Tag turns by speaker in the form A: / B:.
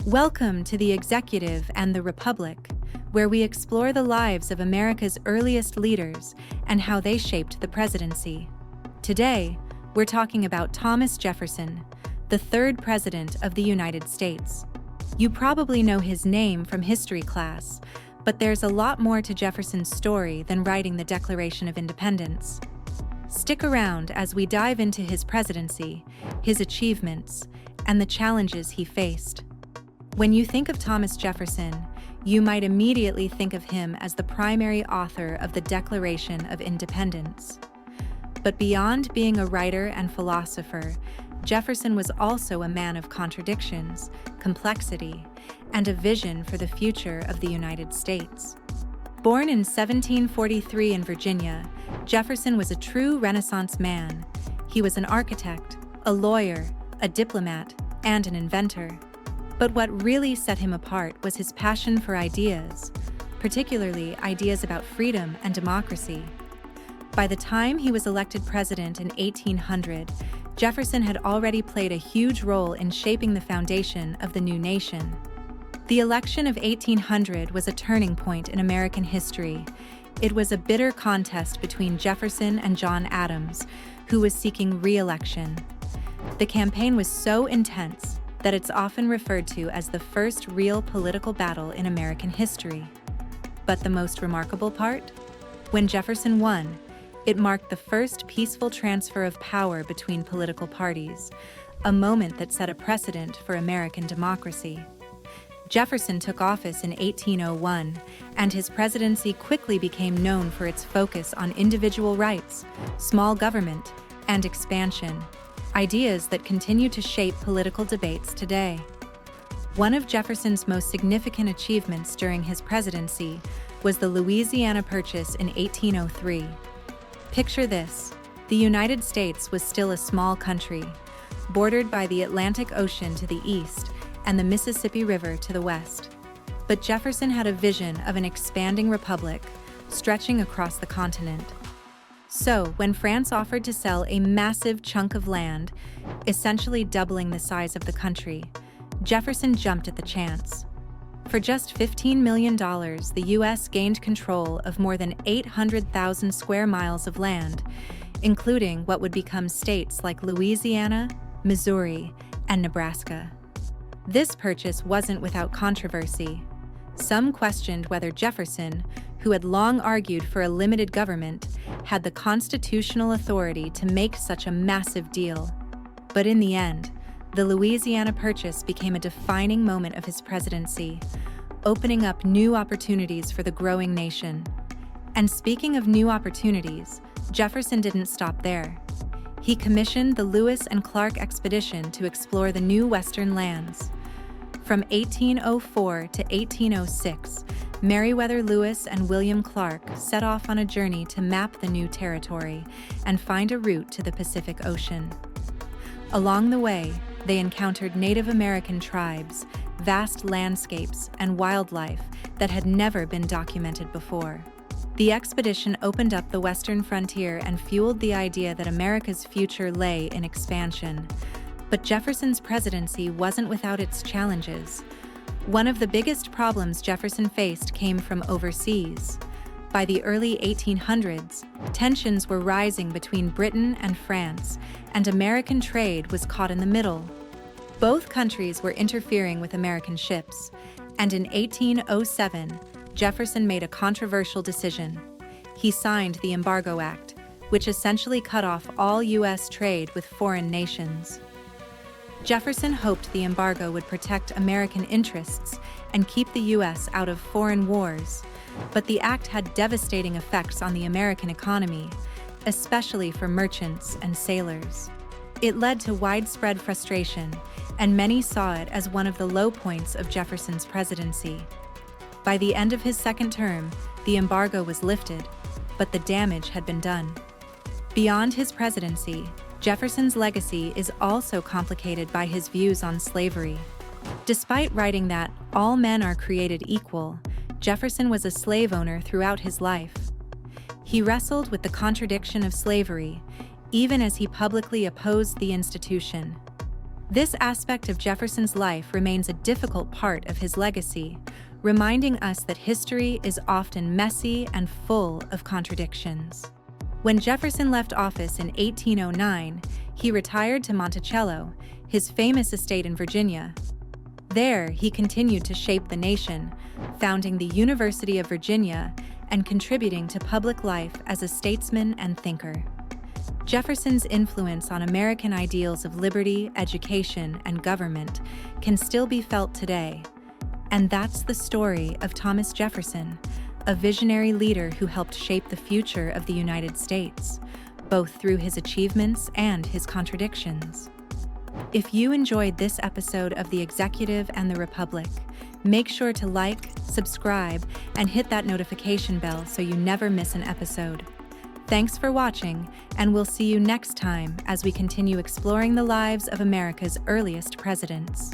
A: Welcome to The Executive and the Republic, where we explore the lives of America's earliest leaders and how they shaped the presidency. Today, we're talking about Thomas Jefferson, the third president of the United States. You probably know his name from history class, but there's a lot more to Jefferson's story than writing the Declaration of Independence. Stick around as we dive into his presidency, his achievements, and the challenges he faced. When you think of Thomas Jefferson, you might immediately think of him as the primary author of the Declaration of Independence. But beyond being a writer and philosopher, Jefferson was also a man of contradictions, complexity, and a vision for the future of the United States. Born in 1743 in Virginia, Jefferson was a true Renaissance man. He was an architect, a lawyer, a diplomat, and an inventor. But what really set him apart was his passion for ideas, particularly ideas about freedom and democracy. By the time he was elected president in 1800, Jefferson had already played a huge role in shaping the foundation of the new nation. The election of 1800 was a turning point in American history. It was a bitter contest between Jefferson and John Adams, who was seeking re-election. The campaign was so intense that it's often referred to as the first real political battle in American history. But the most remarkable part? When Jefferson won, it marked the first peaceful transfer of power between political parties, a moment that set a precedent for American democracy. Jefferson took office in 1801, and his presidency quickly became known for its focus on individual rights, small government, and expansion, ideas that continue to shape political debates today. One of Jefferson's most significant achievements during his presidency was the Louisiana Purchase in 1803. Picture this: the United States was still a small country, bordered by the Atlantic Ocean to the east and the Mississippi River to the west. But Jefferson had a vision of an expanding republic, stretching across the continent. So, when France offered to sell a massive chunk of land, essentially doubling the size of the country, Jefferson jumped at the chance. For just $15 million, the U.S. gained control of more than 800,000 square miles of land, including what would become states like Louisiana, Missouri, and Nebraska. This purchase wasn't without controversy. Some questioned whether Jefferson, who had long argued for a limited government, had the constitutional authority to make such a massive deal. But in the end, the Louisiana Purchase became a defining moment of his presidency, opening up new opportunities for the growing nation. And speaking of new opportunities, Jefferson didn't stop there. He commissioned the Lewis and Clark expedition to explore the new western lands. From 1804 to 1806, Meriwether Lewis and William Clark set off on a journey to map the new territory and find a route to the Pacific Ocean. Along the way, they encountered Native American tribes, vast landscapes, and wildlife that had never been documented before. The expedition opened up the western frontier and fueled the idea that America's future lay in expansion. But Jefferson's presidency wasn't without its challenges. One of the biggest problems Jefferson faced came from overseas. By the early 1800s, tensions were rising between Britain and France, and American trade was caught in the middle. Both countries were interfering with American ships, and in 1807, Jefferson made a controversial decision. He signed the Embargo Act, which essentially cut off all U.S. trade with foreign nations. Jefferson hoped the embargo would protect American interests and keep the U.S. out of foreign wars, but the act had devastating effects on the American economy, especially for merchants and sailors. It led to widespread frustration, and many saw it as one of the low points of Jefferson's presidency. By the end of his second term, the embargo was lifted, but the damage had been done. Beyond his presidency, Jefferson's legacy is also complicated by his views on slavery. Despite writing that all men are created equal, Jefferson was a slave owner throughout his life. He wrestled with the contradiction of slavery, even as he publicly opposed the institution. This aspect of Jefferson's life remains a difficult part of his legacy, reminding us that history is often messy and full of contradictions. When Jefferson left office in 1809, he retired to Monticello, his famous estate in Virginia. There, he continued to shape the nation, founding the University of Virginia and contributing to public life as a statesman and thinker. Jefferson's influence on American ideals of liberty, education, and government can still be felt today. And that's the story of Thomas Jefferson, a visionary leader who helped shape the future of the United States, both through his achievements and his contradictions. If you enjoyed this episode of The Executive and the Republic, make sure to like, subscribe, and hit that notification bell so you never miss an episode. Thanks for watching, and we'll see you next time as we continue exploring the lives of America's earliest presidents.